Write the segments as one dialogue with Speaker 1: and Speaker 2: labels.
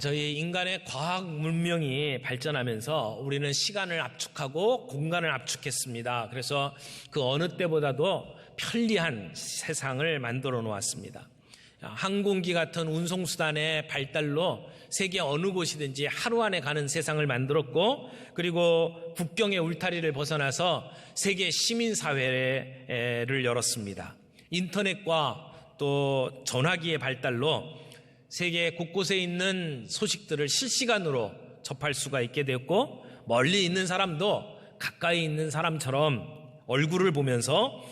Speaker 1: 저희 인간의 과학 문명이 발전하면서 우리는 시간을 압축하고 공간을 압축했습니다. 그래서 그 어느 때보다도 편리한 세상을 만들어 놓았습니다. 항공기 같은 운송수단의 발달로 세계 어느 곳이든지 하루 안에 가는 세상을 만들었고, 그리고 국경의 울타리를 벗어나서 세계 시민사회를 열었습니다. 인터넷과 또 전화기의 발달로 세계 곳곳에 있는 소식들을 실시간으로 접할 수가 있게 되었고, 멀리 있는 사람도 가까이 있는 사람처럼 얼굴을 보면서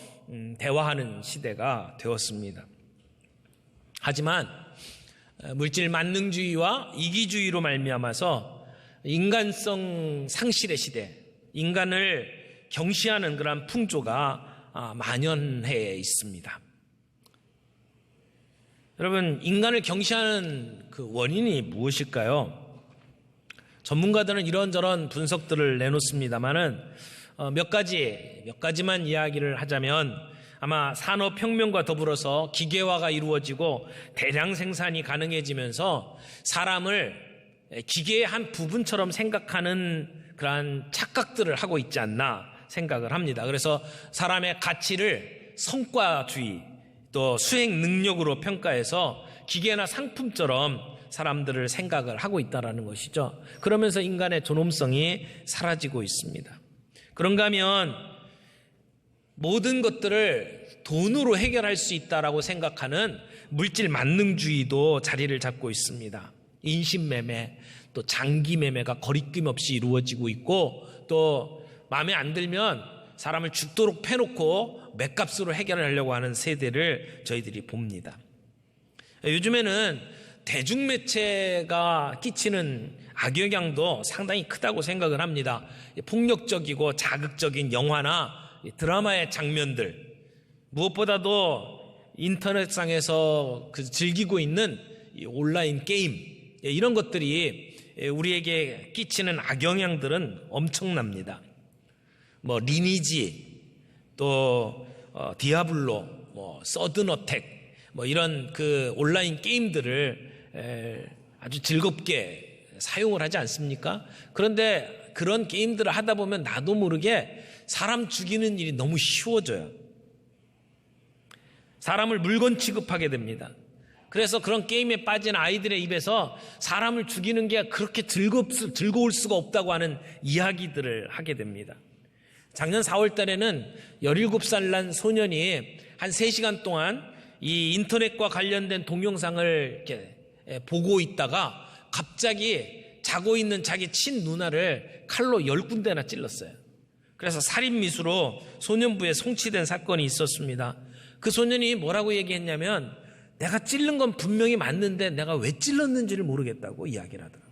Speaker 1: 대화하는 시대가 되었습니다. 하지만 물질 만능주의와 이기주의로 말미암아서 인간성 상실의 시대, 인간을 경시하는 그런 풍조가 만연해 있습니다. 여러분, 인간을 경시하는 그 원인이 무엇일까요? 전문가들은 이런저런 분석들을 내놓습니다만은 몇 가지만 이야기를 하자면, 아마 산업혁명과 더불어서 기계화가 이루어지고 대량 생산이 가능해지면서 사람을 기계의 한 부분처럼 생각하는 그러한 착각들을 하고 있지 않나 생각을 합니다. 그래서 사람의 가치를 성과주의 또 수행 능력으로 평가해서 기계나 상품처럼 사람들을 생각을 하고 있다는 것이죠. 그러면서 인간의 존엄성이 사라지고 있습니다. 그런가 하면 모든 것들을 돈으로 해결할 수 있다라고 생각하는 물질 만능주의도 자리를 잡고 있습니다. 인신매매, 또 장기매매가 거리낌 없이 이루어지고 있고, 또 마음에 안 들면 사람을 죽도록 패놓고 맥값으로 해결하려고 하는 세대를 저희들이 봅니다. 요즘에는 대중매체가 끼치는 악영향도 상당히 크다고 생각을 합니다. 폭력적이고 자극적인 영화나 드라마의 장면들, 무엇보다도 인터넷상에서 즐기고 있는 온라인 게임, 이런 것들이 우리에게 끼치는 악영향들은 엄청납니다. 리니지, 또 디아블로, 서든어택, 이런 그 온라인 게임들을 아주 즐겁게 사용을 하지 않습니까? 그런데 그런 게임들을 하다 보면 나도 모르게 사람 죽이는 일이 너무 쉬워져요. 사람을 물건 취급하게 됩니다. 그래서 그런 게임에 빠진 아이들의 입에서 사람을 죽이는 게 그렇게 즐거울 수가 없다고 하는 이야기들을 하게 됩니다. 작년 4월 달에는 17살 난 소년이 한 3시간 동안 이 인터넷과 관련된 동영상을 이렇게 보고 있다가 갑자기 자고 있는 자기 친누나를 칼로 10군데나 찔렀어요. 그래서 살인미수로 소년부에 송치된 사건이 있었습니다. 그 소년이 뭐라고 얘기했냐면, 내가 찔른 건 분명히 맞는데 내가 왜 찔렀는지를 모르겠다고 이야기를 하더라고요.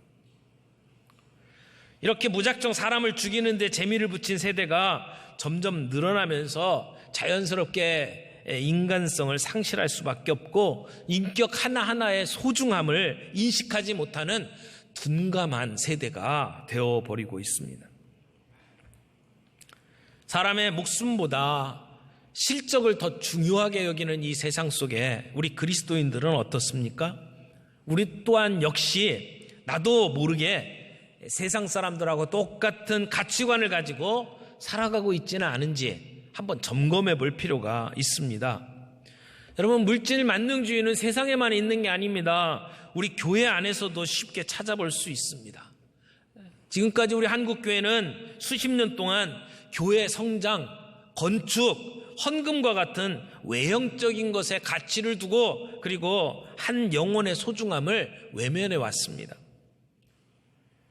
Speaker 1: 이렇게 무작정 사람을 죽이는 데 재미를 붙인 세대가 점점 늘어나면서 자연스럽게 인간성을 상실할 수밖에 없고, 인격 하나하나의 소중함을 인식하지 못하는 둔감한 세대가 되어버리고 있습니다. 사람의 목숨보다 실적을 더 중요하게 여기는 이 세상 속에 우리 그리스도인들은 어떻습니까? 우리 또한 역시 나도 모르게 세상 사람들하고 똑같은 가치관을 가지고 살아가고 있지는 않은지 한번 점검해 볼 필요가 있습니다. 여러분, 물질 만능주의는 세상에만 있는 게 아닙니다. 우리 교회 안에서도 쉽게 찾아볼 수 있습니다. 지금까지 우리 한국교회는 수십 년 동안 교회 성장, 건축, 헌금과 같은 외형적인 것에 가치를 두고, 그리고 한 영혼의 소중함을 외면해 왔습니다.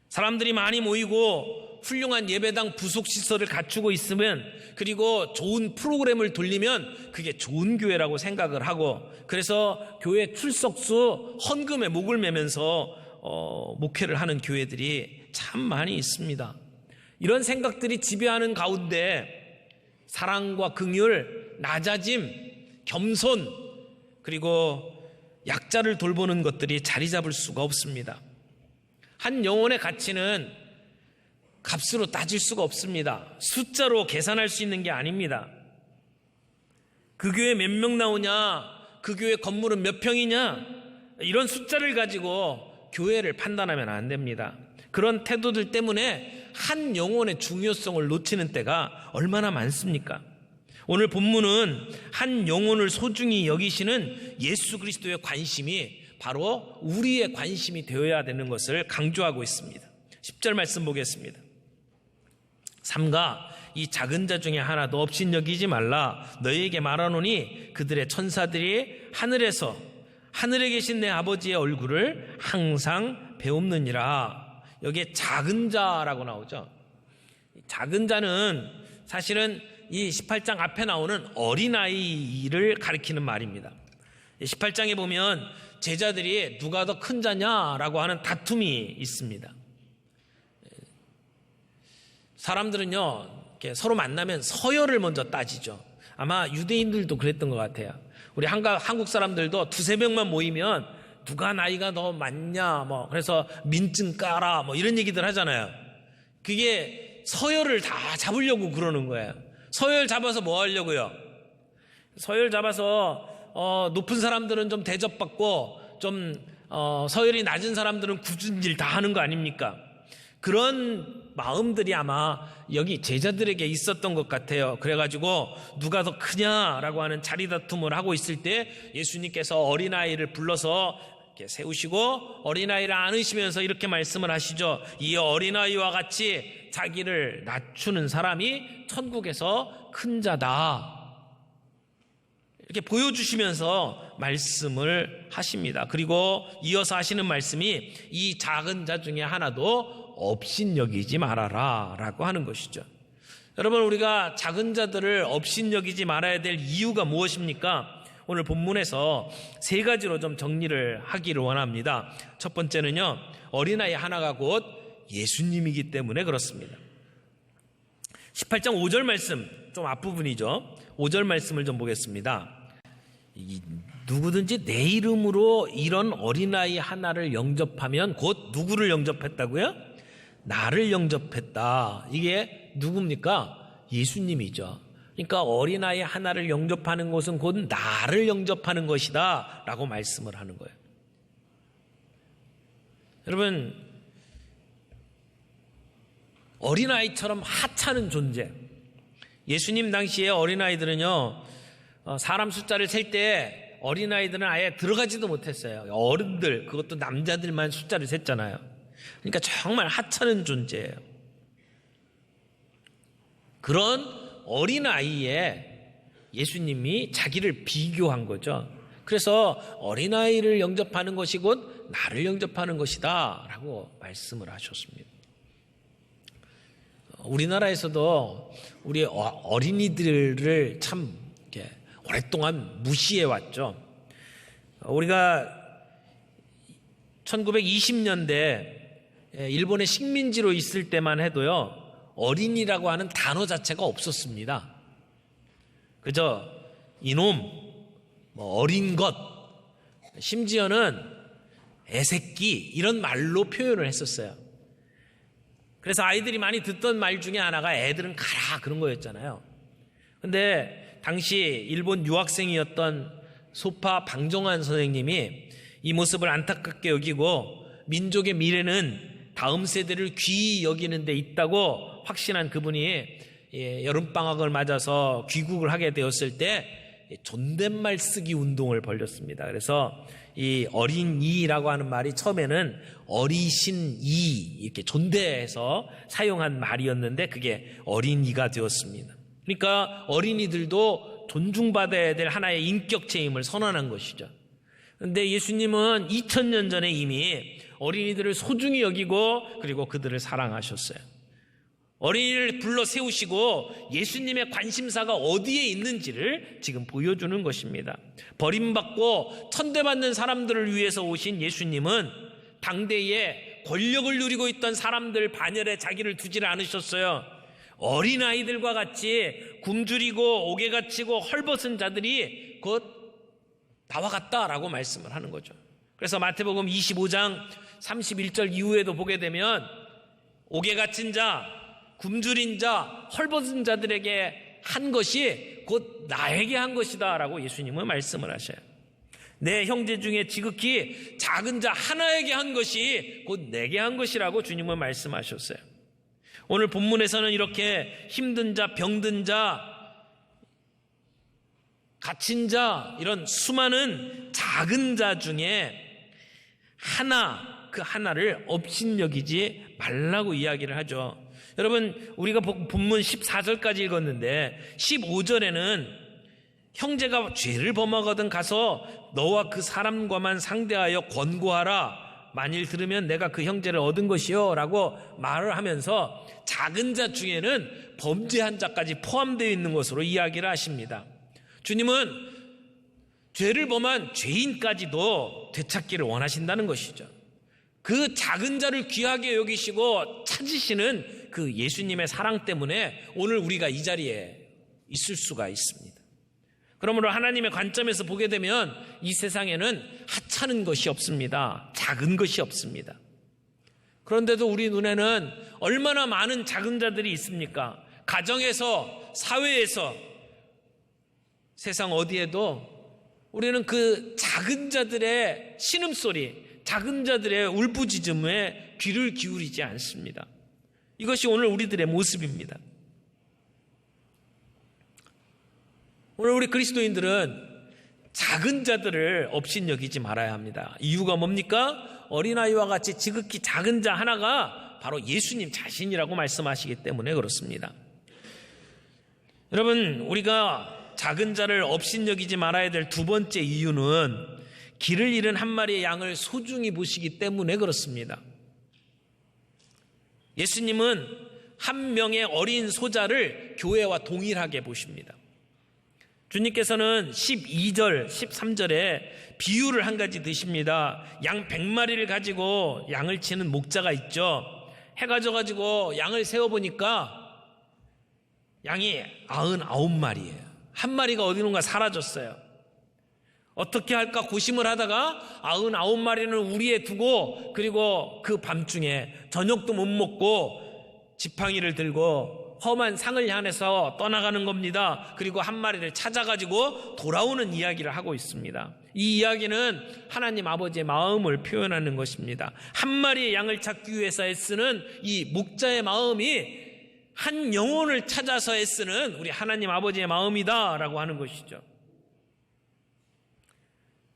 Speaker 1: 사람들이 많이 모이고 훌륭한 예배당 부속시설을 갖추고 있으면, 그리고 좋은 프로그램을 돌리면 그게 좋은 교회라고 생각을 하고, 그래서 교회 출석수 헌금에 목을 매면서 목회를 하는 교회들이 참 많이 있습니다. 이런 생각들이 지배하는 가운데 사랑과 긍휼, 낮아짐, 겸손, 그리고 약자를 돌보는 것들이 자리 잡을 수가 없습니다. 한 영혼의 가치는 값으로 따질 수가 없습니다. 숫자로 계산할 수 있는 게 아닙니다. 그 교회 몇 명 나오냐, 그 교회 건물은 몇 평이냐, 이런 숫자를 가지고 교회를 판단하면 안 됩니다. 그런 태도들 때문에 한 영혼의 중요성을 놓치는 때가 얼마나 많습니까? 오늘 본문은 한 영혼을 소중히 여기시는 예수 그리스도의 관심이 바로 우리의 관심이 되어야 되는 것을 강조하고 있습니다. 10절 말씀 보겠습니다. 삼가 이 작은 자 중에 하나도 업신여기지 말라. 너희에게 말하노니 그들의 천사들이 하늘에 계신 내 아버지의 얼굴을 항상 배웁느니라. 여기에 작은 자라고 나오죠. 작은 자는 사실은 이 18장 앞에 나오는 어린아이를 가리키는 말입니다. 18장에 보면 제자들이 누가 더 큰 자냐라고 하는 다툼이 있습니다. 사람들은요, 이렇게 서로 만나면 서열을 먼저 따지죠. 아마 유대인들도 그랬던 것 같아요. 우리 한국 사람들도 두세 명만 모이면 누가 나이가 더 많냐, 그래서 민증 까라, 이런 얘기들 하잖아요. 그게 서열을 다 잡으려고 그러는 거예요. 서열 잡아서 뭐 하려고요? 서열 잡아서 높은 사람들은 좀 대접받고 좀 서열이 낮은 사람들은 굳은 일 다 하는 거 아닙니까? 그런 마음들이 아마 여기 제자들에게 있었던 것 같아요. 그래가지고 누가 더 크냐라고 하는 자리다툼을 하고 있을 때 예수님께서 어린아이를 불러서 이렇게 세우시고 어린아이를 안으시면서 이렇게 말씀을 하시죠. 이 어린아이와 같이 자기를 낮추는 사람이 천국에서 큰 자다. 이렇게 보여주시면서 말씀을 하십니다. 그리고 이어서 하시는 말씀이 이 작은 자 중에 하나도 업신여기지 말아라 라고 하는 것이죠. 여러분, 우리가 작은 자들을 업신여기지 말아야 될 이유가 무엇입니까? 오늘 본문에서 세 가지로 좀 정리를 하기를 원합니다. 첫 번째는요, 어린아이 하나가 곧 예수님이기 때문에 그렇습니다. 18장 5절 말씀, 좀 앞부분이죠. 5절 말씀을 좀 보겠습니다. 누구든지 내 이름으로 이런 어린아이 하나를 영접하면 곧 누구를 영접했다고요? 나를 영접했다. 이게 누굽니까? 예수님이죠. 그러니까 어린아이 하나를 영접하는 것은 곧 나를 영접하는 것이다 라고 말씀을 하는 거예요. 여러분, 어린아이처럼 하찮은 존재, 예수님 당시에 어린아이들은요, 사람 숫자를 셀 때 어린아이들은 아예 들어가지도 못했어요. 어른들, 그것도 남자들만 숫자를 셌잖아요. 그러니까 정말 하찮은 존재예요. 그런 어린아이에 예수님이 자기를 비교한 거죠. 그래서 어린아이를 영접하는 것이 곧 나를 영접하는 것이다 라고 말씀을 하셨습니다. 우리나라에서도 우리 어린이들을 참 이렇게 오랫동안 무시해 왔죠. 우리가 1920년대 일본의 식민지로 있을 때만 해도요, 어린이라고 하는 단어 자체가 없었습니다. 그저 이놈, 어린 것, 심지어는 애새끼 이런 말로 표현을 했었어요. 그래서 아이들이 많이 듣던 말 중에 하나가 애들은 가라 그런 거였잖아요. 근데 당시 일본 유학생이었던 소파 방정환 선생님이 이 모습을 안타깝게 여기고 민족의 미래는 다음 세대를 귀히 여기는 데 있다고 확신한 그분이 여름방학을 맞아서 귀국을 하게 되었을 때 존댓말 쓰기 운동을 벌였습니다. 그래서 이 어린이라고 하는 말이 처음에는 어리신이 이렇게 존대해서 사용한 말이었는데 그게 어린이가 되었습니다. 그러니까 어린이들도 존중받아야 될 하나의 인격체임을 선언한 것이죠. 그런데 예수님은 2000년 전에 이미 어린이들을 소중히 여기고 그리고 그들을 사랑하셨어요. 어린이를 불러 세우시고 예수님의 관심사가 어디에 있는지를 지금 보여주는 것입니다. 버림받고 천대받는 사람들을 위해서 오신 예수님은 당대에 권력을 누리고 있던 사람들 반열에 자기를 두지를 않으셨어요. 어린아이들과 같이 굶주리고 옥에 갇히고 헐벗은 자들이 곧 나와 같다라고 말씀을 하는 거죠. 그래서 마태복음 25장 31절 이후에도 보게 되면 옥에 갇힌 자, 굶주린 자, 헐벗은 자들에게 한 것이 곧 나에게 한 것이다 라고 예수님은 말씀을 하셔요. 내 형제 중에 지극히 작은 자 하나에게 한 것이 곧 내게 한 것이라고 주님은 말씀하셨어요. 오늘 본문에서는 이렇게 힘든 자, 병든 자, 갇힌 자, 이런 수많은 작은 자 중에 그 하나를 업신여기지 말라고 이야기를 하죠. 여러분, 우리가 본문 14절까지 읽었는데 15절에는 형제가 죄를 범하거든 가서 너와 그 사람과만 상대하여 권고하라. 만일 들으면 내가 그 형제를 얻은 것이요 라고 말을 하면서 작은 자 중에는 범죄한 자까지 포함되어 있는 것으로 이야기를 하십니다. 주님은 죄를 범한 죄인까지도 되찾기를 원하신다는 것이죠. 그 작은 자를 귀하게 여기시고 찾으시는 그 예수님의 사랑 때문에 오늘 우리가 이 자리에 있을 수가 있습니다. 그러므로 하나님의 관점에서 보게 되면 이 세상에는 하찮은 것이 없습니다. 작은 것이 없습니다. 그런데도 우리 눈에는 얼마나 많은 작은 자들이 있습니까? 가정에서, 사회에서, 세상 어디에도 우리는 그 작은 자들의 신음소리, 작은 자들의 울부짖음에 귀를 기울이지 않습니다. 이것이 오늘 우리들의 모습입니다. 오늘 우리 그리스도인들은 작은 자들을 업신여기지 말아야 합니다. 이유가 뭡니까? 어린아이와 같이 지극히 작은 자 하나가 바로 예수님 자신이라고 말씀하시기 때문에 그렇습니다. 여러분, 우리가 작은 자를 업신여기지 말아야 될 두 번째 이유는 길을 잃은 한 마리의 양을 소중히 보시기 때문에 그렇습니다. 예수님은 한 명의 어린 소자를 교회와 동일하게 보십니다. 주님께서는 12절, 13절에 비유를 한 가지 드십니다. 양 100마리를 가지고 양을 치는 목자가 있죠. 해가 져가지고 양을 세어보니까 양이 99마리예요. 한 마리가 어디론가 사라졌어요. 어떻게 할까 고심을 하다가 99마리는 우리에 두고, 그리고 그 밤중에 저녁도 못 먹고 지팡이를 들고 험한 상을 향해서 떠나가는 겁니다. 그리고 한 마리를 찾아가지고 돌아오는 이야기를 하고 있습니다. 이 이야기는 하나님 아버지의 마음을 표현하는 것입니다. 한 마리의 양을 찾기 위해서 애쓰는 이 목자의 마음이 한 영혼을 찾아서 애쓰는 우리 하나님 아버지의 마음이다라고 하는 것이죠.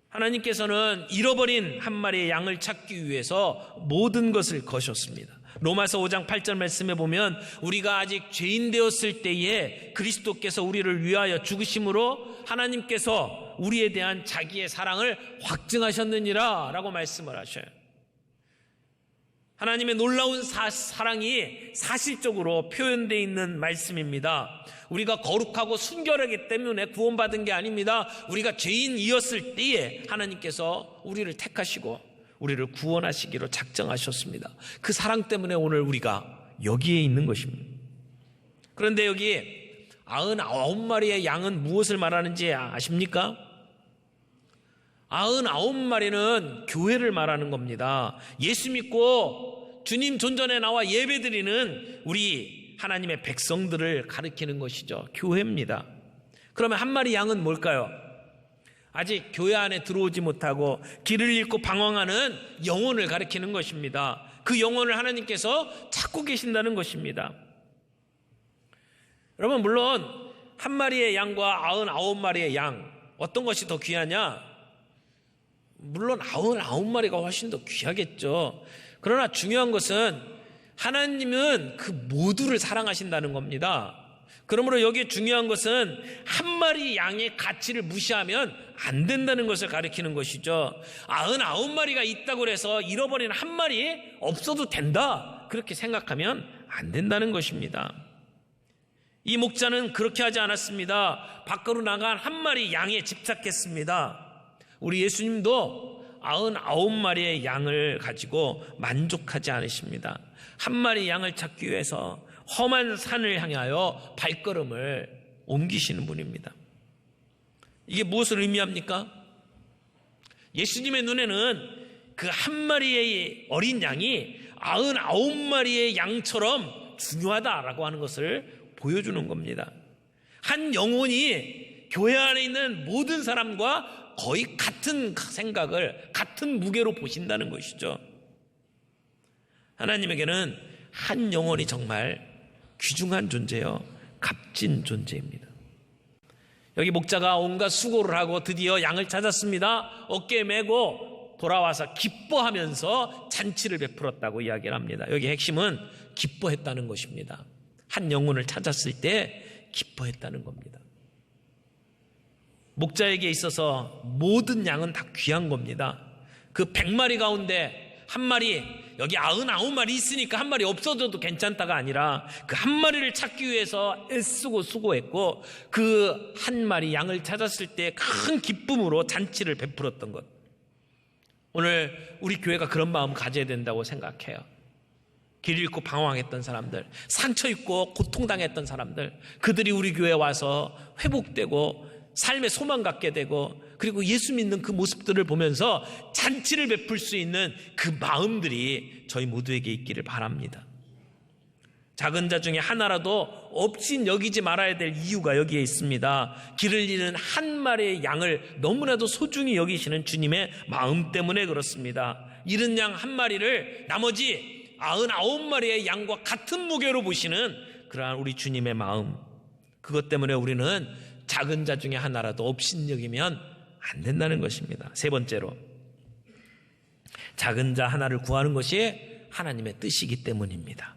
Speaker 1: 하나님께서는 잃어버린 한 마리의 양을 찾기 위해서 모든 것을 거셨습니다. 로마서 5장 8절 말씀에 보면 우리가 아직 죄인 되었을 때에 그리스도께서 우리를 위하여 죽으심으로 하나님께서 우리에 대한 자기의 사랑을 확증하셨느니라 라고 말씀을 하셔요. 하나님의 놀라운 사랑이 사실적으로 표현되어 있는 말씀입니다. 우리가 거룩하고 순결하기 때문에 구원받은 게 아닙니다. 우리가 죄인이었을 때에 하나님께서 우리를 택하시고 우리를 구원하시기로 작정하셨습니다. 그 사랑 때문에 오늘 우리가 여기에 있는 것입니다. 그런데 여기 99마리의 양은 무엇을 말하는지 아십니까? 99마리는 교회를 말하는 겁니다. 예수 믿고 주님 존전에 나와 예배드리는 우리 하나님의 백성들을 가리키는 것이죠. 교회입니다. 그러면 한 마리 양은 뭘까요? 아직 교회 안에 들어오지 못하고 길을 잃고 방황하는 영혼을 가리키는 것입니다. 그 영혼을 하나님께서 찾고 계신다는 것입니다. 여러분, 물론 한 마리의 양과 99마리의 양, 어떤 것이 더 귀하냐? 물론 99마리가 훨씬 더 귀하겠죠. 그러나 중요한 것은 하나님은 그 모두를 사랑하신다는 겁니다. 그러므로 여기에 중요한 것은 한 마리 양의 가치를 무시하면 안 된다는 것을 가리키는 것이죠. 99마리가 있다고 해서 잃어버린 한 마리 없어도 된다, 그렇게 생각하면 안 된다는 것입니다. 이 목자는 그렇게 하지 않았습니다. 밖으로 나간 한 마리 양에 집착했습니다. 우리 예수님도 99마리의 양을 가지고 만족하지 않으십니다. 한 마리 양을 찾기 위해서 험한 산을 향하여 발걸음을 옮기시는 분입니다. 이게 무엇을 의미합니까? 예수님의 눈에는 그 한 마리의 어린 양이 99마리의 양처럼 중요하다라고 하는 것을 보여주는 겁니다. 한 영혼이 교회 안에 있는 모든 사람과 거의 같은 생각을, 같은 무게로 보신다는 것이죠. 하나님에게는 한 영혼이 정말 귀중한 존재요, 값진 존재입니다. 여기 목자가 온갖 수고를 하고 드디어 양을 찾았습니다. 어깨에 메고 돌아와서 기뻐하면서 잔치를 베풀었다고 이야기를 합니다. 여기 핵심은 기뻐했다는 것입니다. 한 영혼을 찾았을 때 기뻐했다는 겁니다. 목자에게 있어서 모든 양은 다 귀한 겁니다. 그 100마리 가운데 한 마리, 여기 99마리 있으니까 한 마리 없어져도 괜찮다가 아니라 그 한 마리를 찾기 위해서 애쓰고 수고했고, 그 한 마리 양을 찾았을 때 큰 기쁨으로 잔치를 베풀었던 것. 오늘 우리 교회가 그런 마음 가져야 된다고 생각해요. 길 잃고 방황했던 사람들, 상처 입고 고통당했던 사람들, 그들이 우리 교회에 와서 회복되고 삶의 소망 갖게 되고, 그리고 예수 믿는 그 모습들을 보면서 잔치를 베풀 수 있는 그 마음들이 저희 모두에게 있기를 바랍니다. 작은 자 중에 하나라도 없인 여기지 말아야 될 이유가 여기에 있습니다. 길을 잃은 한 마리의 양을 너무나도 소중히 여기시는 주님의 마음 때문에 그렇습니다. 잃은 양 한 마리를 나머지 99마리의 양과 같은 무게로 보시는 그러한 우리 주님의 마음, 그것 때문에 우리는 작은 자 중에 하나라도 없인 여기면 안 된다는 것입니다. 세 번째로, 작은 자 하나를 구하는 것이 하나님의 뜻이기 때문입니다.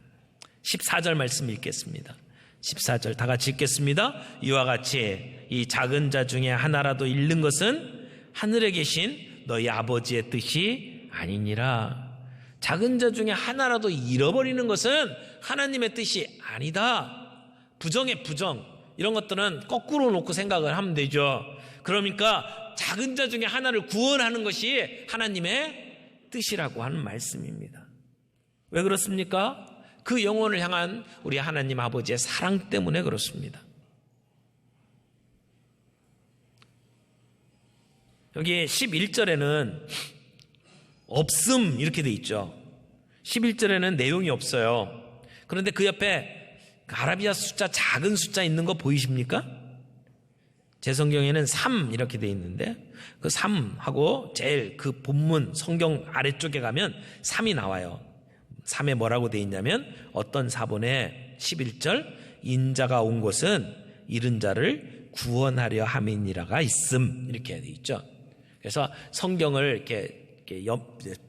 Speaker 1: 14절 말씀 읽겠습니다. 14절 다 같이 읽겠습니다. 이와 같이 이 작은 자 중에 하나라도 잃는 것은 하늘에 계신 너희 아버지의 뜻이 아니니라. 작은 자 중에 하나라도 잃어버리는 것은 하나님의 뜻이 아니다. 부정의 부정, 이런 것들은 거꾸로 놓고 생각을 하면 되죠. 그러니까 작은 자 중에 하나를 구원하는 것이 하나님의 뜻이라고 하는 말씀입니다. 왜 그렇습니까? 그 영혼을 향한 우리 하나님 아버지의 사랑 때문에 그렇습니다. 여기 11절에는 없음 이렇게 돼 있죠. 11절에는 내용이 없어요. 그런데 그 옆에 아라비아 숫자, 작은 숫자 있는 거 보이십니까? 제 성경에는 3 이렇게 돼 있는데, 그 3하고 제일 그 본문 성경 아래쪽에 가면 3이 나와요. 3에 뭐라고 돼 있냐면, 어떤 사본에 11절 인자가 온 곳은 잃은 자를 구원하려 함이니라가 있음, 이렇게 돼 있죠. 그래서 성경을 이렇게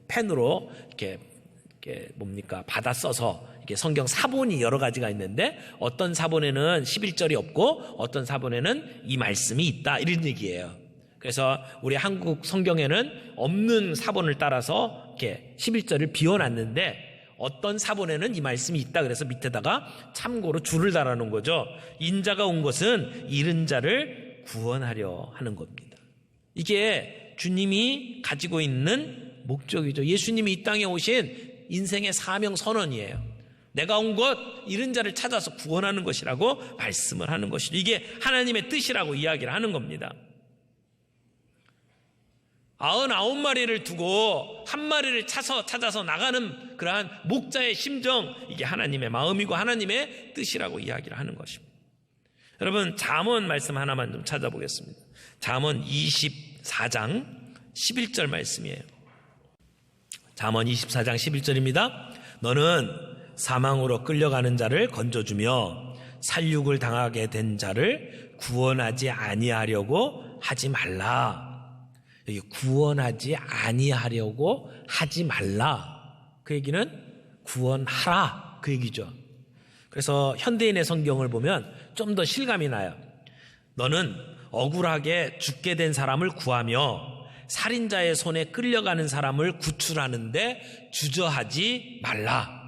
Speaker 1: 펜으로 이렇게 뭡니까 받아 써서 이렇게 성경 사본이 여러 가지가 있는데, 어떤 사본에는 11절이 없고 어떤 사본에는 이 말씀이 있다, 이런 얘기예요. 그래서 우리 한국 성경에는 없는 사본을 따라서 이렇게 11절을 비워놨는데, 어떤 사본에는 이 말씀이 있다 그래서 밑에다가 참고로 줄을 달아놓은 거죠. 인자가 온 것은 잃은 자를 구원하려 하는 겁니다. 이게 주님이 가지고 있는 목적이죠. 예수님이 이 땅에 오신 인생의 사명 선언이에요. 내가 온 것, 잃은 자를 찾아서 구원하는 것이라고 말씀을 하는 것이죠. 이게 하나님의 뜻이라고 이야기를 하는 겁니다. 99마리를 두고 한 마리를 찾아서 나가는 그러한 목자의 심정, 이게 하나님의 마음이고 하나님의 뜻이라고 이야기를 하는 것입니다. 여러분, 잠언 말씀 하나만 좀 찾아보겠습니다. 잠언 24장 11절 말씀이에요. 잠언 24장 11절입니다. 너는 사망으로 끌려가는 자를 건져주며 살육을 당하게 된 자를 구원하지 아니하려고 하지 말라. 여기 구원하지 아니하려고 하지 말라, 그 얘기는 구원하라, 그 얘기죠. 그래서 현대인의 성경을 보면 좀 더 실감이 나요. 너는 억울하게 죽게 된 사람을 구하며 살인자의 손에 끌려가는 사람을 구출하는데 주저하지 말라.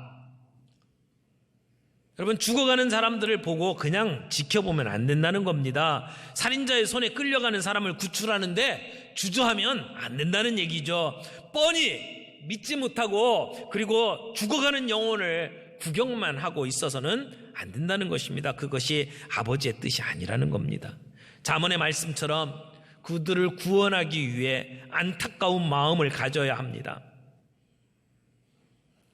Speaker 1: 여러분, 죽어가는 사람들을 보고 그냥 지켜보면 안 된다는 겁니다. 살인자의 손에 끌려가는 사람을 구출하는데 주저하면 안 된다는 얘기죠. 뻔히 믿지 못하고 그리고 죽어가는 영혼을 구경만 하고 있어서는 안 된다는 것입니다. 그것이 아버지의 뜻이 아니라는 겁니다. 잠언의 말씀처럼 그들을 구원하기 위해 안타까운 마음을 가져야 합니다.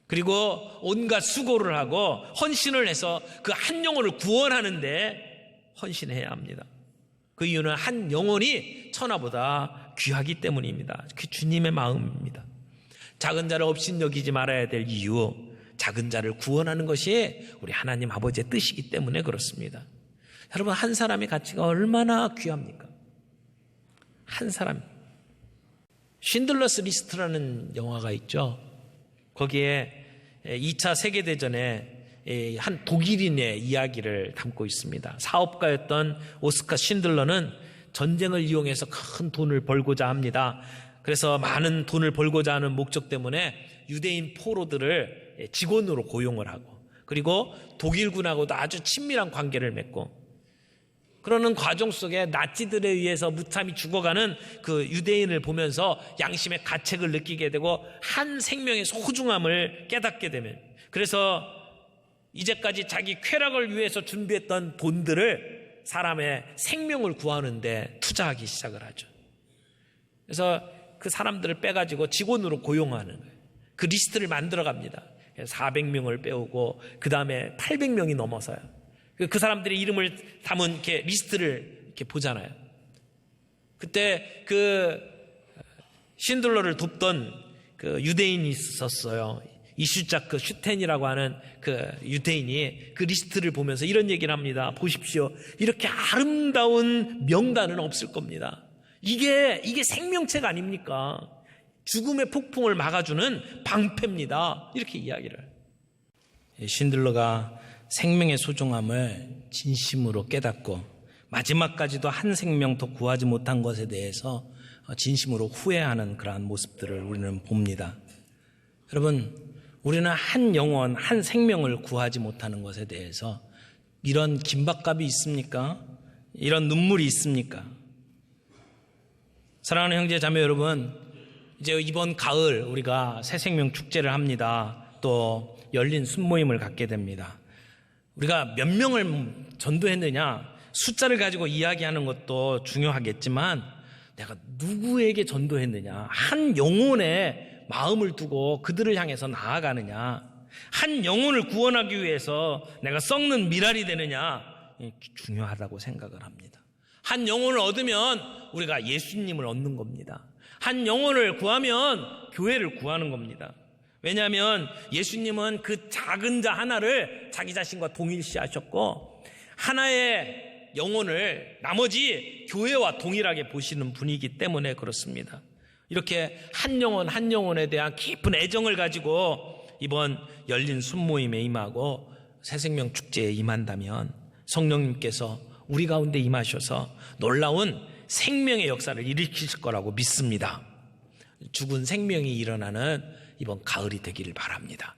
Speaker 1: 그리고 온갖 수고를 하고 헌신을 해서 그 한 영혼을 구원하는데 헌신해야 합니다. 그 이유는 한 영혼이 천하보다 귀하기 때문입니다. 그 주님의 마음입니다. 작은 자를 업신여기지 말아야 될 이유, 작은 자를 구원하는 것이 우리 하나님 아버지의 뜻이기 때문에 그렇습니다. 여러분, 한 사람의 가치가 얼마나 귀합니까? 한 사람. 쉰들러스 리스트라는 영화가 있죠. 거기에 2차 세계대전에 한 독일인의 이야기를 담고 있습니다. 사업가였던 오스카 쉰들러는 전쟁을 이용해서 큰 돈을 벌고자 합니다. 그래서 많은 돈을 벌고자 하는 목적 때문에 유대인 포로들을 직원으로 고용을 하고, 그리고 독일군하고도 아주 친밀한 관계를 맺고, 그러는 과정 속에 나치들에 의해서 무참히 죽어가는 그 유대인을 보면서 양심의 가책을 느끼게 되고 한 생명의 소중함을 깨닫게 되면, 그래서 이제까지 자기 쾌락을 위해서 준비했던 돈들을 사람의 생명을 구하는 데 투자하기 시작을 하죠. 그래서 그 사람들을 빼가지고 직원으로 고용하는 거예요. 그 리스트를 만들어 갑니다. 400명을 빼오고 그 다음에 800명이 넘어서요. 그 사람들의 이름을 담은 이렇게 리스트를 이렇게 보잖아요. 그때 그 쉰들러를 돕던 그 유대인이 있었어요. 이슈자크 슈텐이라고 하는 그 유대인이 그 리스트를 보면서 이런 얘기를 합니다. 보십시오. 이렇게 아름다운 명단은 없을 겁니다. 이게 생명책 아닙니까? 죽음의 폭풍을 막아주는 방패입니다. 이렇게 이야기를. 쉰들러가 생명의 소중함을 진심으로 깨닫고 마지막까지도 한 생명 더 구하지 못한 것에 대해서 진심으로 후회하는 그러한 모습들을 우리는 봅니다. 여러분, 우리는 한 영혼, 한 생명을 구하지 못하는 것에 대해서 이런 긴박감이 있습니까? 이런 눈물이 있습니까? 사랑하는 형제 자매 여러분, 이제 이번 가을 우리가 새생명 축제를 합니다. 또 열린 순모임을 갖게 됩니다. 우리가 몇 명을 전도했느냐, 숫자를 가지고 이야기하는 것도 중요하겠지만 내가 누구에게 전도했느냐, 한 영혼의 마음을 두고 그들을 향해서 나아가느냐, 한 영혼을 구원하기 위해서 내가 썩는 미랄이 되느냐, 중요하다고 생각을 합니다. 한 영혼을 얻으면 우리가 예수님을 얻는 겁니다. 한 영혼을 구하면 교회를 구하는 겁니다. 왜냐하면 예수님은 그 작은 자 하나를 자기 자신과 동일시하셨고 하나의 영혼을 나머지 교회와 동일하게 보시는 분이기 때문에 그렇습니다. 이렇게 한 영혼 한 영혼에 대한 깊은 애정을 가지고 이번 열린 순모임에 임하고 새생명 축제에 임한다면 성령님께서 우리 가운데 임하셔서 놀라운 생명의 역사를 일으키실 거라고 믿습니다. 죽은 생명이 일어나는 이번 가을이 되기를 바랍니다.